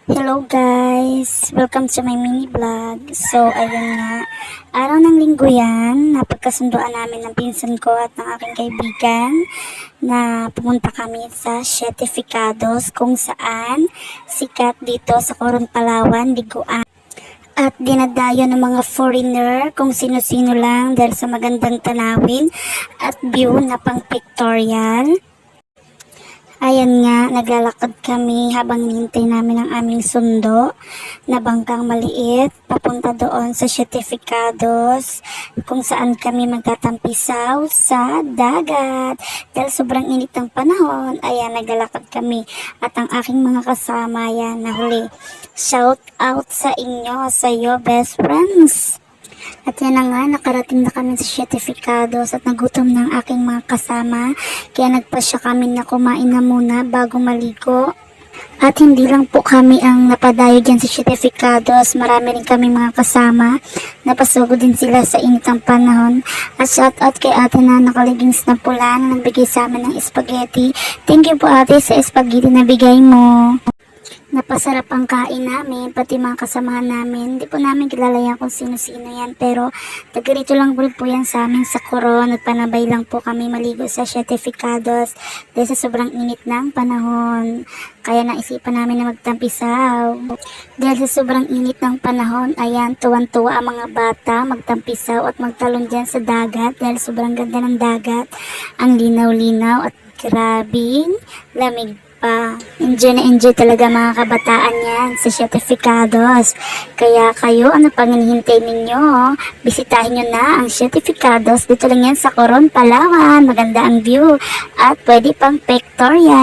Hello guys! Welcome to my mini vlog. So, ayun nga. Araw ng linggo yan. Napagkasunduan namin ng pinsan ko at ng aking kaibigan na pumunta kami sa Certificados kung saan sikat dito sa Coron, Palawan, Liguan. At dinadayo ng mga foreigner kung sino-sino lang dahil sa magandang tanawin at view na pang pictorial. Ayan nga, naglalakad kami habang hinihintay namin ang aming sundo na bangkang maliit papunta doon sa Certificados kung saan kami magtatampisaw sa dagat. Dahil sobrang init ng panahon, ayan, naglalakad kami at ang aking mga kasama yan na huli. Shout out sa inyo, sa iyo best friends! At yan na nga, nakarating na kami sa Certificados at nagutom ng aking mga kasama. Kaya nagpasya kami na kumain na muna bago maligo. At hindi lang po kami ang napadayo dyan sa Certificados. Marami rin kami mga kasama. Napasugod din sila sa init ng panahon. At shout out kay ate na nakaligings na pula na nagbigay sa amin ng spaghetti. Thank you po ate sa spaghetti na bigay mo. Napasarap ang kain namin, pati mga kasamahan namin. Hindi po namin kilala yan kung sino-sino yan. Pero taga-rito lang po yan sa amin sa Coron. Nagpanabay lang po kami maligo sa Certificados dahil sa sobrang init ng panahon. Kaya naisipan namin na magtampisaw. Dahil sa sobrang init ng panahon, ayan, tuwan-tuwa ang mga bata magtampisaw at magtalon dyan sa dagat. Dahil sobrang ganda ng dagat. Ang linaw-linaw at grabing lamig pa. Enjoy na enjoy talaga mga kabataan yan sa Certificados. Kaya kayo, ano pang hinihintay ninyo? Bisitahin nyo na ang Certificados. Dito lang yan sa Coron, Palawan. Maganda ang view at pwede pang pictorial.